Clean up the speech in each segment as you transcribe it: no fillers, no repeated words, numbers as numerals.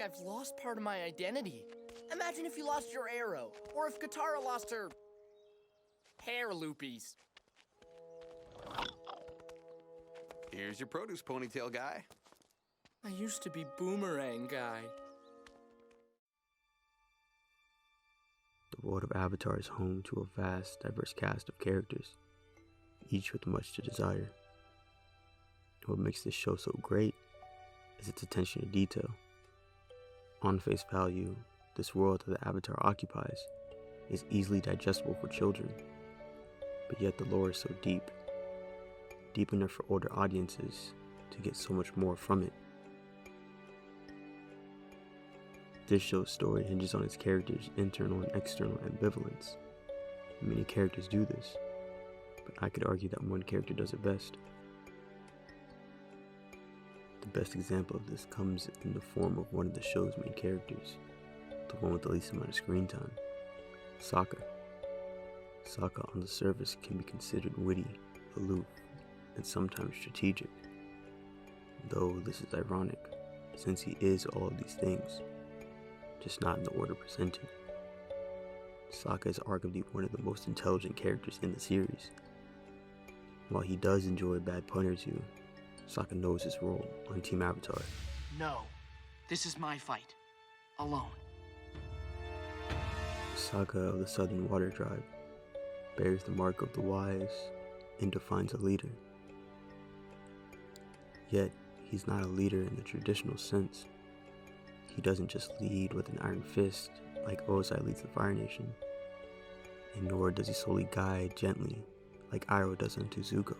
like I've lost part of my identity. Imagine if you lost your arrow, or if Katara lost her hair loopies. Here's your produce, ponytail guy. I used to be Boomerang Guy. The world of Avatar is home to a vast, diverse cast of characters, each with much to desire. What makes this show so great is its attention to detail. On face value, this world that the Avatar occupies is easily digestible for children, but yet the lore is so deep enough for older audiences to get so much more from it. This show's story hinges on its characters' internal and external ambivalence. Many characters do this, but I could argue that one character does it best. The best example of this comes in the form of one of the show's main characters, the one with the least amount of screen time, Sokka. Sokka on the surface can be considered witty, aloof, and sometimes strategic, though this is ironic, since he is all of these things, just not in the order presented. Sokka is arguably one of the most intelligent characters in the series. While he does enjoy a bad pun or two, Sokka knows his role on Team Avatar. No, this is my fight. Alone. Sokka of the Southern Water Tribe bears the mark of the wise and defines a leader. Yet, he's not a leader in the traditional sense. He doesn't just lead with an iron fist like Ozai leads the Fire Nation, and nor does he solely guide gently like Iroh does unto Zuko.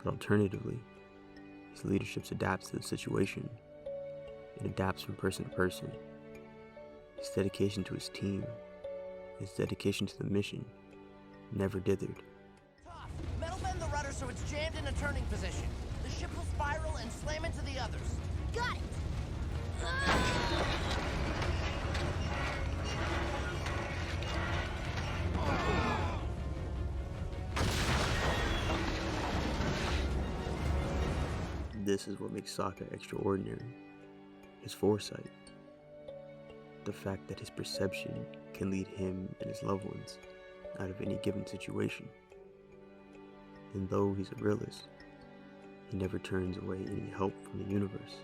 But alternatively, his leadership adapts to the situation. It adapts from person to person. His dedication to his team, his dedication to the mission, never dithered. Tough. Metal bend the rudder so it's jammed in a turning position. The ship will spiral and slam into the others. Got it! This is what makes Sokka extraordinary. His foresight. The fact that his perception can lead him and his loved ones out of any given situation. And though he's a realist, he never turns away any help from the universe.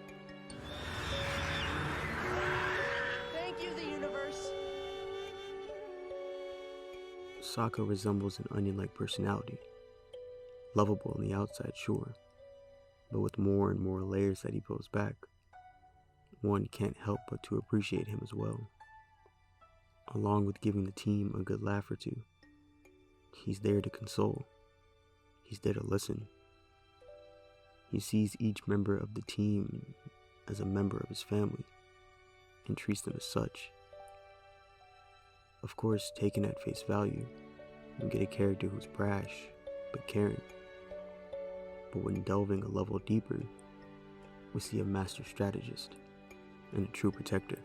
Thank you, the universe. Sokka resembles an onion-like personality. Lovable on the outside, sure, but with more and more layers that he pulls back, one can't help but to appreciate him as well. Along with giving the team a good laugh or two, he's there to console. He's there to listen. He sees each member of the team as a member of his family and treats them as such. Of course, taken at face value, you get a character who's brash but caring. But when delving a level deeper, we see a master strategist and a true protector.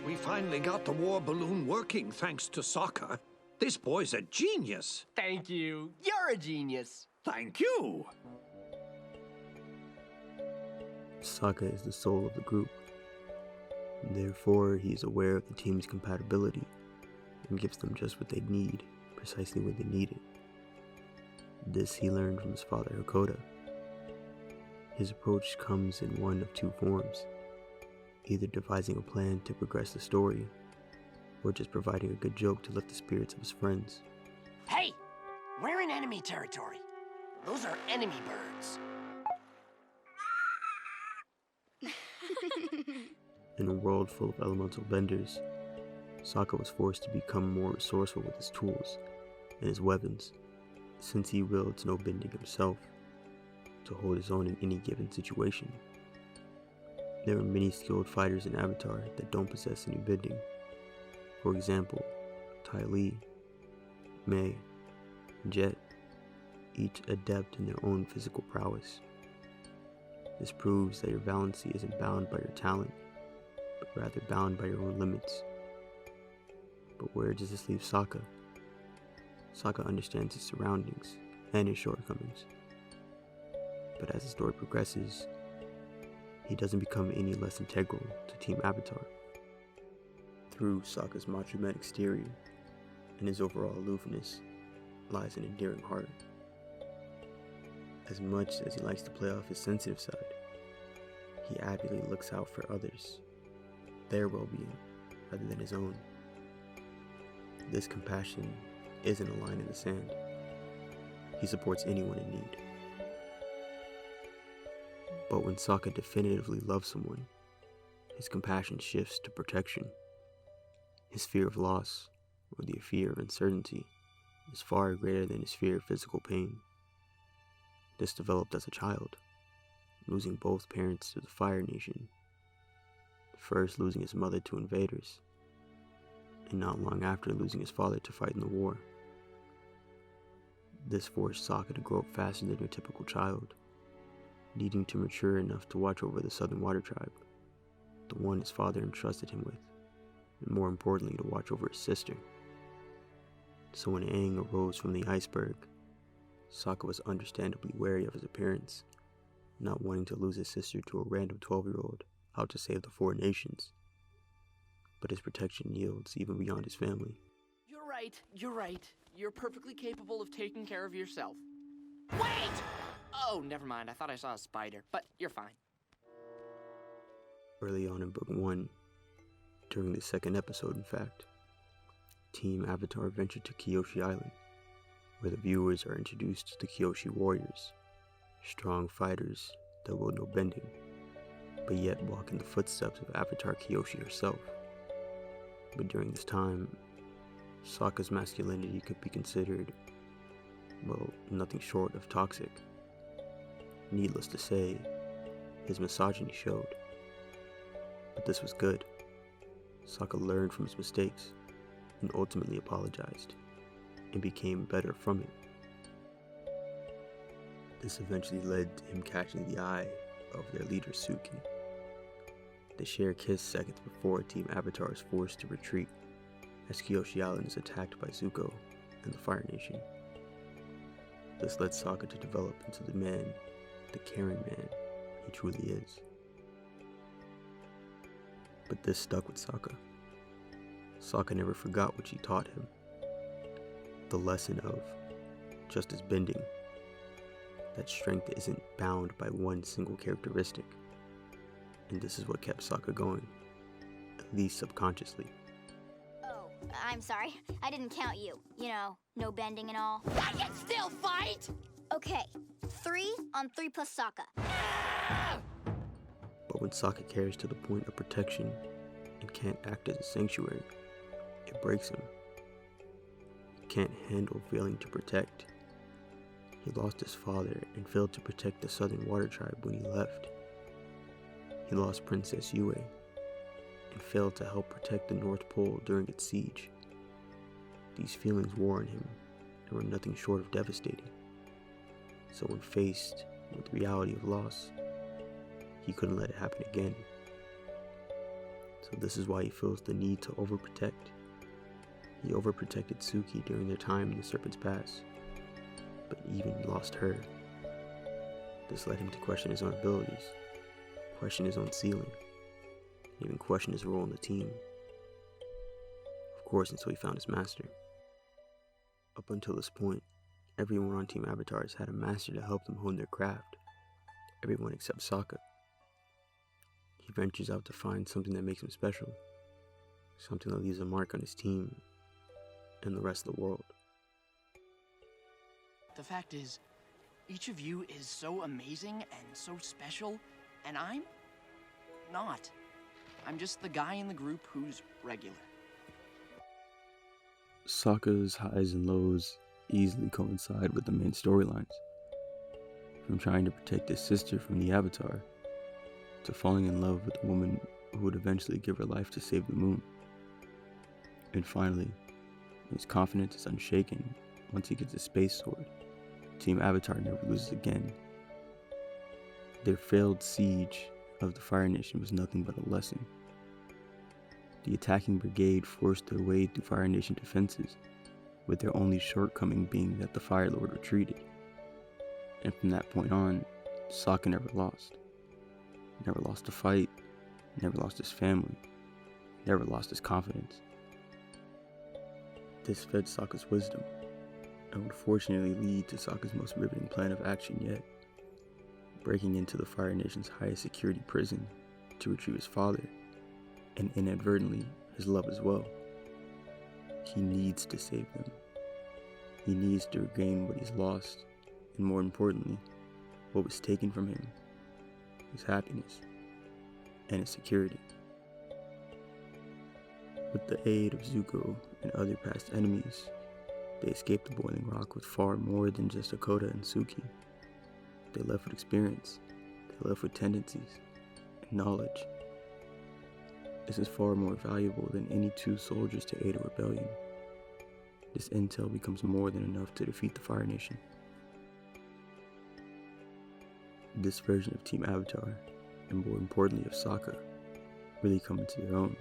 We finally got the war balloon working thanks to Sokka. This boy's a genius. Thank you. You're a genius. Thank you. Sokka is the soul of the group. Therefore, he is aware of the team's compatibility and gives them just what they need, precisely when they need it. This he learned from his father Hakoda. His approach comes in one of two forms, either devising a plan to progress the story, or just providing a good joke to lift the spirits of his friends. Hey! We're in enemy territory. Those are enemy birds. In a world full of elemental benders, Sokka was forced to become more resourceful with his tools and his weapons, since he wields no bending himself, to hold his own in any given situation. There are many skilled fighters in Avatar that don't possess any bending. For example, Ty Lee, Mei, and Jet, each adept in their own physical prowess. This proves that your valency isn't bound by your talent, but rather bound by your own limits. But where does this leave Sokka? Sokka understands his surroundings and his shortcomings. But as the story progresses, he doesn't become any less integral to Team Avatar. Through Sokka's macho man exterior and his overall aloofness lies an endearing heart. As much as he likes to play off his sensitive side, he avidly looks out for others, their well-being, rather than his own. This compassion isn't a line in the sand. He supports anyone in need. But when Sokka definitively loves someone, his compassion shifts to protection. His fear of loss, or the fear of uncertainty, is far greater than his fear of physical pain. This developed as a child, losing both parents to the Fire Nation, first losing his mother to invaders, and not long after losing his father to fight in the war. This forced Sokka to grow up faster than your typical child, needing to mature enough to watch over the Southern Water Tribe, the one his father entrusted him with, and more importantly to watch over his sister. So when Aang arose from the iceberg, Sokka was understandably wary of his appearance, not wanting to lose his sister to a random 12-year-old out to save the four nations. But his protection yields even beyond his family. You're right. You're perfectly capable of taking care of yourself. Wait! Oh, never mind. I thought I saw a spider, but you're fine. Early on in Book 1, during the second episode in fact, Team Avatar ventured to Kyoshi Island, where the viewers are introduced to the Kyoshi warriors, strong fighters that will no bending, but yet walk in the footsteps of Avatar Kyoshi herself. But during this time, Sokka's masculinity could be considered, well, nothing short of toxic. Needless to say, his misogyny showed. But this was good. Sokka learned from his mistakes and ultimately apologized and became better from it. This eventually led to him catching the eye of their leader Suki. They share a kiss seconds before Team Avatar is forced to retreat as Kyoshi Island is attacked by Zuko and the Fire Nation. This led Sokka to develop into the man, the caring man he truly is. But this stuck with Sokka. Sokka never forgot what she taught him. The lesson of, just as bending, that strength isn't bound by one single characteristic. And this is what kept Sokka going, at least subconsciously. Oh, I'm sorry. I didn't count you. You know, no bending and all. I can still fight! Okay, 3 on 3 plus Sokka. But when Sokka carries to the point of protection and can't act as a sanctuary, it breaks him. He can't handle failing to protect. He lost his father and failed to protect the Southern Water Tribe when he left. He lost Princess Yue and failed to help protect the North Pole during its siege. These feelings wore on him and were nothing short of devastating. So when faced with the reality of loss, he couldn't let it happen again. So this is why he feels the need to overprotect. He overprotected Suki during their time in the Serpent's Pass, but even lost her. This led him to question his own abilities, question his own ceiling, and even question his role in the team. Of course, until he found his master. Up until this point, everyone on Team Avatar has had a master to help them hone their craft. Everyone except Sokka. He ventures out to find something that makes him special, something that leaves a mark on his team and the rest of the world. The fact is, each of you is so amazing and so special, and I'm not. I'm just the guy in the group who's regular. Sokka's highs and lows easily coincide with the main storylines. From trying to protect his sister from the Avatar, to falling in love with a woman who would eventually give her life to save the moon. And finally, his confidence is unshaken once he gets his space sword. Team Avatar never loses again. Their failed siege of the Fire Nation was nothing but a lesson. The attacking brigade forced their way through Fire Nation defenses, with their only shortcoming being that the Fire Lord retreated. And from that point on, Sokka never lost. Never lost a fight, never lost his family, never lost his confidence. This fed Sokka's wisdom, and would fortunately lead to Sokka's most riveting plan of action yet, breaking into the Fire Nation's highest security prison to retrieve his father, and inadvertently his love as well. He needs to save them. He needs to regain what he's lost, and more importantly, what was taken from him, his happiness and his security. With the aid of Zuko and other past enemies, they escaped the Boiling Rock with far more than just Hakoda and Suki. They left with experience, they left with tendencies, and knowledge. This is far more valuable than any 2 soldiers to aid a rebellion. This intel becomes more than enough to defeat the Fire Nation. This version of Team Avatar, and more importantly of Sokka, really come into their own.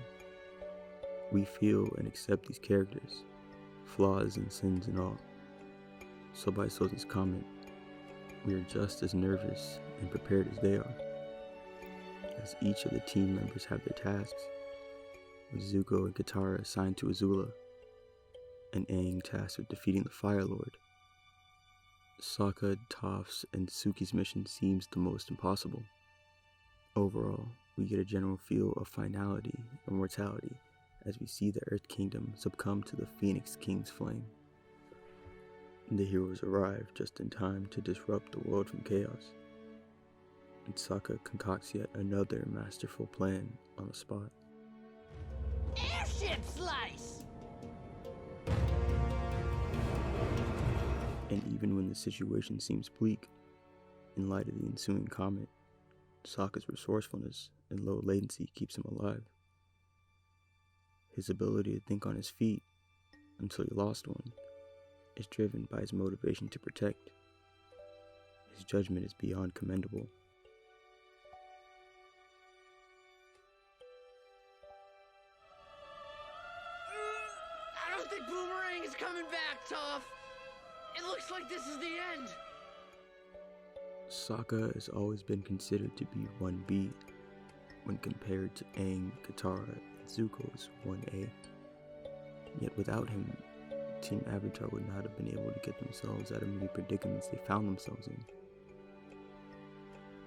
We feel and accept these characters, flaws and sins and all. So by Sozin's comment, we are just as nervous and prepared as they are, as each of the team members have their tasks, with Zuko and Katara assigned to Azula, and Aang tasked with defeating the Fire Lord. Sokka, Toph's, and Suki's mission seems the most impossible. Overall, we get a general feel of finality and mortality as we see the Earth Kingdom succumb to the Phoenix King's flame. The heroes arrive just in time to disrupt the world from chaos, and Sokka concocts yet another masterful plan on the spot. Airship slice! And even when the situation seems bleak, in light of the ensuing comet, Sokka's resourcefulness and low latency keeps him alive. His ability to think on his feet, until he lost one, is driven by his motivation to protect. His judgment is beyond commendable. I don't think Boomerang is coming back, Toph. It looks like this is the end. Sokka has always been considered to be 1B when compared to Aang, Katara, and Zuko's 1A. Yet without him, Team Avatar would not have been able to get themselves out of many predicaments they found themselves in.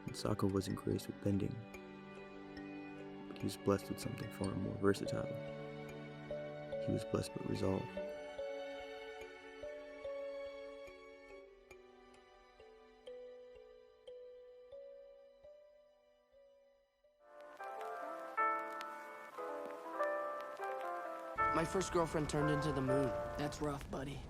And Sokka wasn't graced with bending, but he was blessed with something far more versatile. He was blessed with resolve. My first girlfriend turned into the moon. That's rough, buddy.